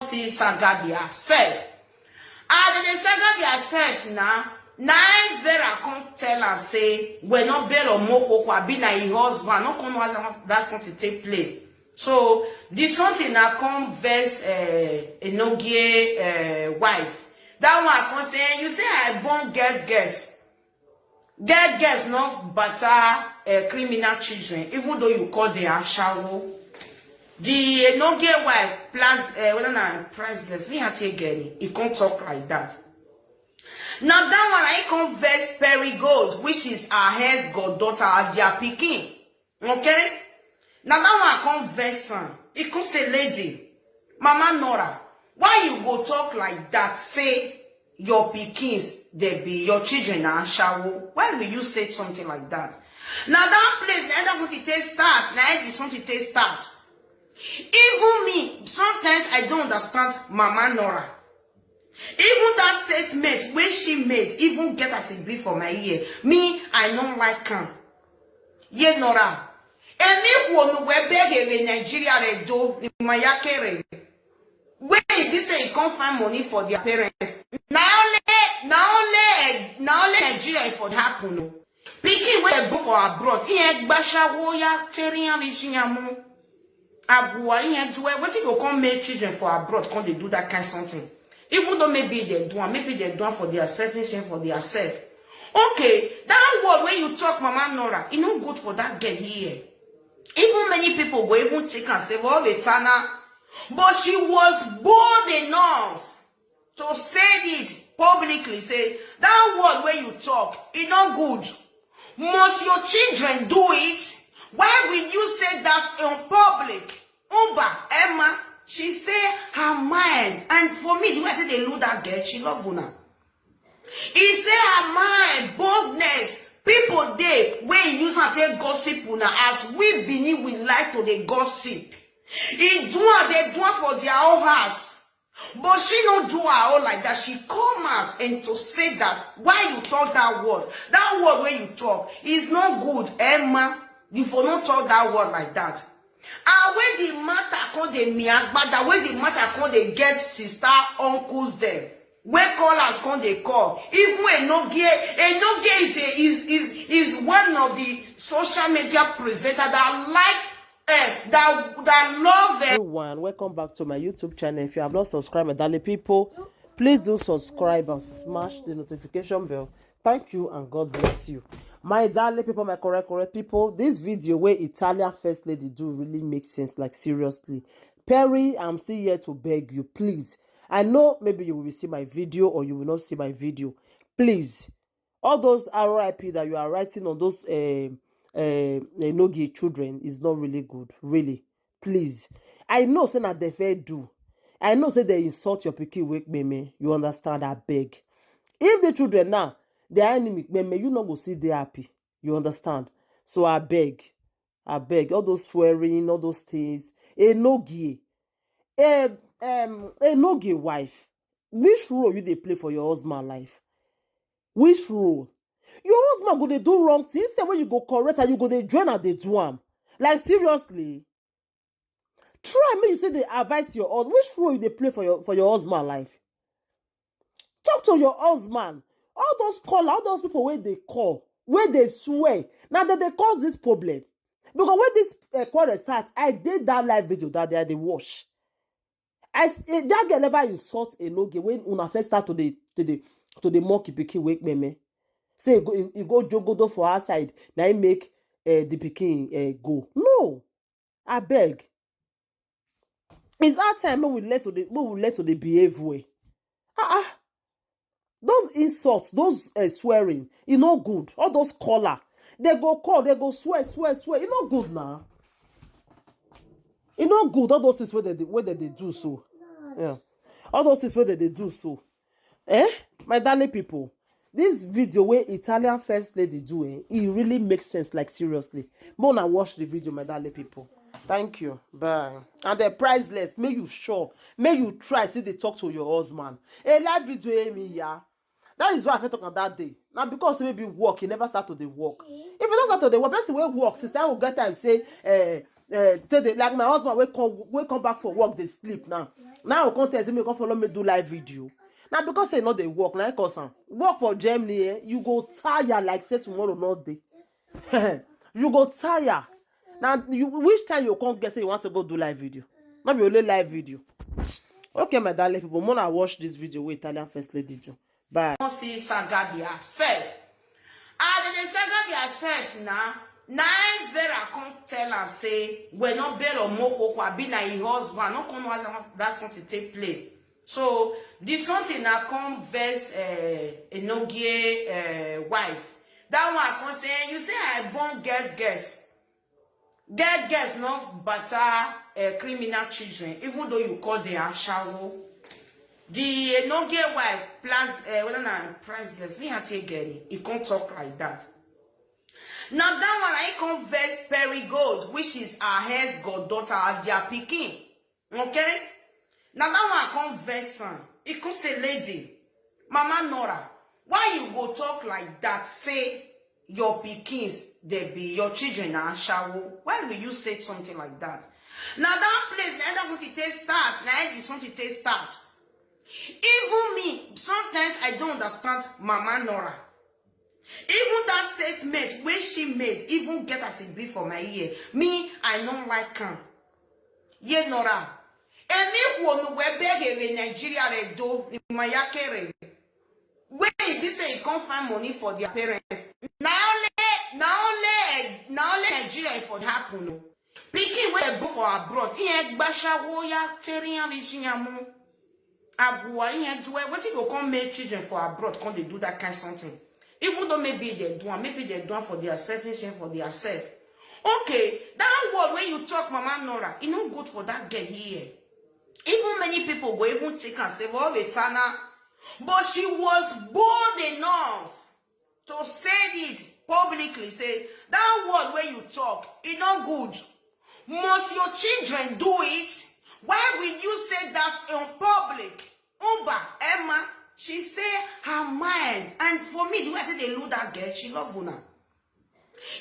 see saga theirself. And they saga theirself now. Now Vera can't tell and say we're not better or more be na his husband. No come that's something take place. So this something now come verse a no gay wife. That one I can say you say I born get guess. Get guess not better criminal children, even though you call them shallow. The no gay wife priceless. We have to get it. It can't talk like that. Now that one I converse Perry Gold, which is our hair's goddaughter, their picking. Okay? Now that one I converse son. It could say lady, Mama Nora, why you go talk like that? Say your pickings, they be your children are shower. Why will you say something like that? Now that place, the end of something take start. Now it is something take start. Even me, sometimes I don't understand Mama Nora. Even that statement where she made, even get as a brief for my ear. Me, I don't like her. Ye Nora. And if one we beg in Nigeria they do in Mayakere. Where this say can't find money for their parents. Now only Nigeria for happen. Picking where go for abroad. He basha woya terian vishinyamu. Abua he do what you go come make children for abroad, can't they do that kind of something? Even though maybe they do for their self, for their self. Okay, that word when you talk, Mama Nora, it's not good for that girl here. Even many people will even take and say, well, Tana. But she was bold enough to say it publicly. Say, that word when you talk, it's not good. Must your children do it? Why will you say that in public? Uba, Emma, she say her mind. And for me, the way they look that girl, she love Una. He say her mind, boldness. People they where use and say gossip Una as we beneath we like to the gossip. He do they do for their own house. But she don't do her own like that. She come out and to say that why you talk that word. That word when you talk is not good, Emma. You for not talk that word like that. And when the matter come the miagbada, when the matter come they get sister, uncles them. When callers come they call. Even Enogie is one of the social media presenters that like that love everyone. Welcome back to my YouTube channel. If you have not subscribed, my darling people, please do subscribe and smash the notification bell. Thank you and God bless you. My darling people, my correct people, this video where Italian first lady do really make sense, like seriously. Perry, I'm still here to beg you, please. I know maybe you will see my video or you will not see my video. Please, all those RIP that you are writing on those no-gay children is not really good, really. Please, I know say that they fair do. I know say they insult your picky wake meme. You understand? I beg. If the children now, their enemy, meme, you not go see they happy. You understand? So I beg. All those swearing, all those things. A no-gay. A no-gay wife. Which role you they play for your husband life? Which role? Your husband go they do wrong things. Instead when you go correct and you go they join and they do am. Like seriously. Try me you say they advise your husband. Which role you they play for your husband life? Talk to your husband. All those call, all those people where they call, where they swear. Now that they cause this problem. Because when this quarrel start, I did that live video that they watch. That girl never insult a no-gay when una first start to the monkey pikin wake meme. Say you go jogodo for her side, now you make the pikin go. No, I beg. It's our time we let to the behave way. Those insults, those swearing, you know good. All those caller, they go call, they go swear. You know good now. You know good. All those things where they do so. Yeah. All those things where they do so. My darling people, this video where Italian first lady do it really makes sense, like seriously. More than watch the video, my darling people. Thank you. Bye. And they're priceless. Make you sure. Make you try. See they talk to your husband. A live video, me, yeah. That is why I felt talking that day. Now because maybe work, you never start to the work. If you don't start to the work, person will work. Sister will get time say, say they like my husband wey come back for work, they sleep now. Now I come tell me come follow me do live video. Now because say no dey work, na cause am work for Germany, you go tire like say tomorrow not dey. You go tire. Now which time you come get say you want to go do live video? Not be only live video. Okay, my darling people, when I watch this video with Italian First Lady Jo. Bye. See saga theirself. And they saga theirself now. Now Vera can't tell and say we not bail or moko kwa be na his husband. No come that something take place. So this something now come verse a no gay wife. That one can say you say I born get guess. Get guess not better criminal children, even though you call them ashawo. The no gay wife plus whether na priceless. Me have to get it. He can't talk like that. Now that one I converse Perry Gold, which is our hair's goddaughter at their picking. Okay? Now that one I converse son. He could say lady, Mama Nora, why you go talk like that? Say your pickings, they be your children are shower. Why will you say something like that? Now that place, the end of something they start. Now something they start. Even me, sometimes I don't understand Mama Nora. Even that statement where she made, even get as a bit for my ear. Me, I don't like her. Ye Nora. And me who we beg in Nigeria they do in my yakere. Where this say you can't find money for their parents. Now only Nigeria for happen. Picking where go for abroad. He basha woya terian vishinyamu. Abua he do what you go come make children for abroad? Can't they do that kind of something? Even though maybe they do for their selfish for their self. Okay, that word when you talk, Mama Nora, it's not good for that girl here. Even many people go even take and say, well, Etana. But she was bold enough to say it publicly. Say, that word when you talk, it's not good. Must your children do it? Why will you say that in public? Umba, Emma, she say her mind. And for me, the way they look that girl, she love Una.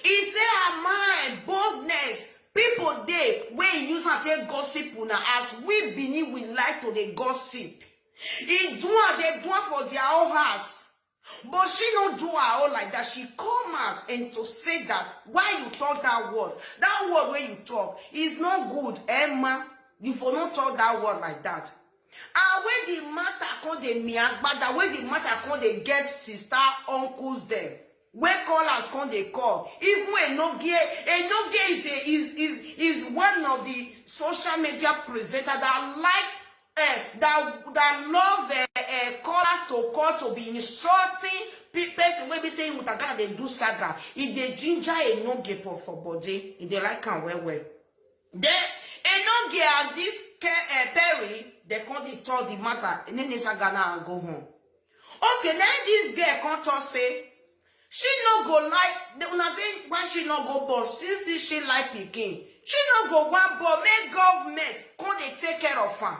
He say her mind, boldness. People they where use and take gossip Una as we beneath we like to the gossip. He do they do for their own house. But she don't do her own like that. She come out and to say that why you talk that word. That word when you talk is not good, Emma. You for not talk that word like that. And when the matter come the miagba, that when the matter come they get sister, uncles them. Where callers come they call. Even Enogie is one of the social media presenters that like that love callers to call to be insulting person when be saying Mutagana they do saga. If they ginger Enogie for body, if they like can well. Then Enogie and this Perry they come they talk the matter and then they say Ghana and go home. Okay, then this girl come to say she no go like they una say why she no go born since she like pikin. She no go one born make government come they take care of her.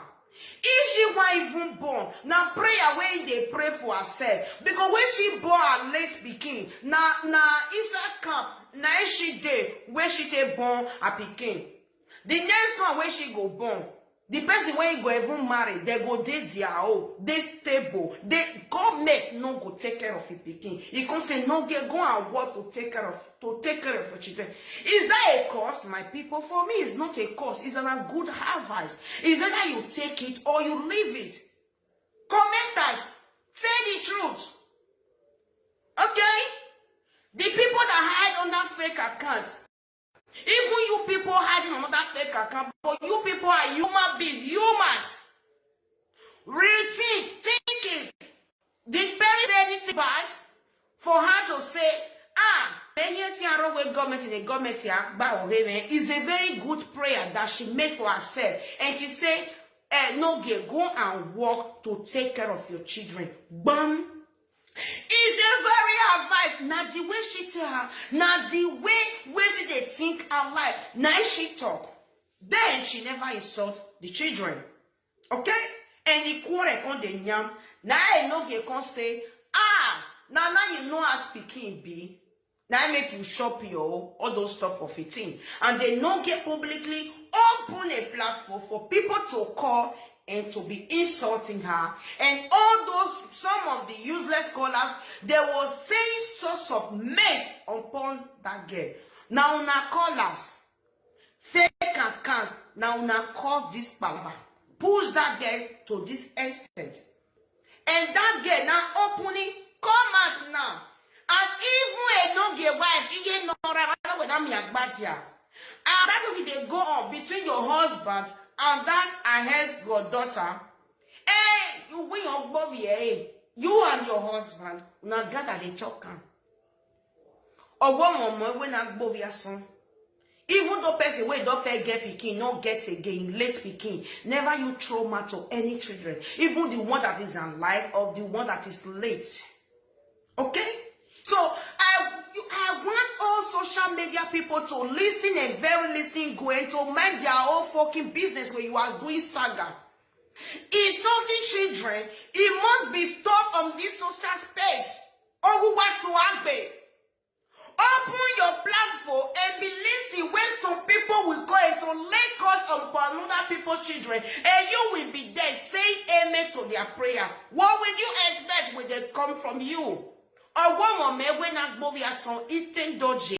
If she want even born, now prayer when they pray for herself. Because when she born her late pikin, na inside camp, na she day where she take born her pikin. The next one where she go born, the person when you go even marry, they go date their own, they stable, they government no go take care of your pikin. He can say no get go and work to take care of your children. Is that a cost, my people? For me, it's not a cost. It's a good advice. Is either you take it or you leave it. Commenters, say the truth. Okay? The people that hide under fake accounts. Even you people hiding on that fake account, but you people are human beings, humans. Rethink, think it. Did Perry say anything bad for her to say, government in the government is a very good prayer that she made for herself. And she said, no girl, go and work to take care of your children. Bam. Is a very advice. Now the way she tell her, now the way she they think her life. Now she talk. Then she never insult the children. Okay? And the quarrel con the nyam. Now I know they can say, now you know how speaking be. Now make you shop your all those stuff for 15. And they no get publicly open a platform for people to call and to be insulting her. And all those, some of the useless callers, they will say sorts of mess upon that girl. Now una callers, fake accounts, now una cause this power. Push that girl to this extent. And that girl now opening, come out now. And even a no get wife, he no and that's what they go on between your husband and that Ahes goddaughter. Hey, you win your body, hey. You and your husband, now gather the chokan. Or one moment when I go your son. Even though person wey don't fair get pikin, no get again, late pikin. Never you trauma to any children. Even the one that is alive or the one that is late. Okay? So I want all social media people to listen and very listening going to mind their own fucking business when you are doing saga. Insulting children, it must be stopped on this social space. Or who want to agree? Open your platform and be listening when some people will go into lay cause upon other people's children, and you will be there saying amen to their prayer. What will you expect when they come from you? Or one moment when I go via some eating dodgy.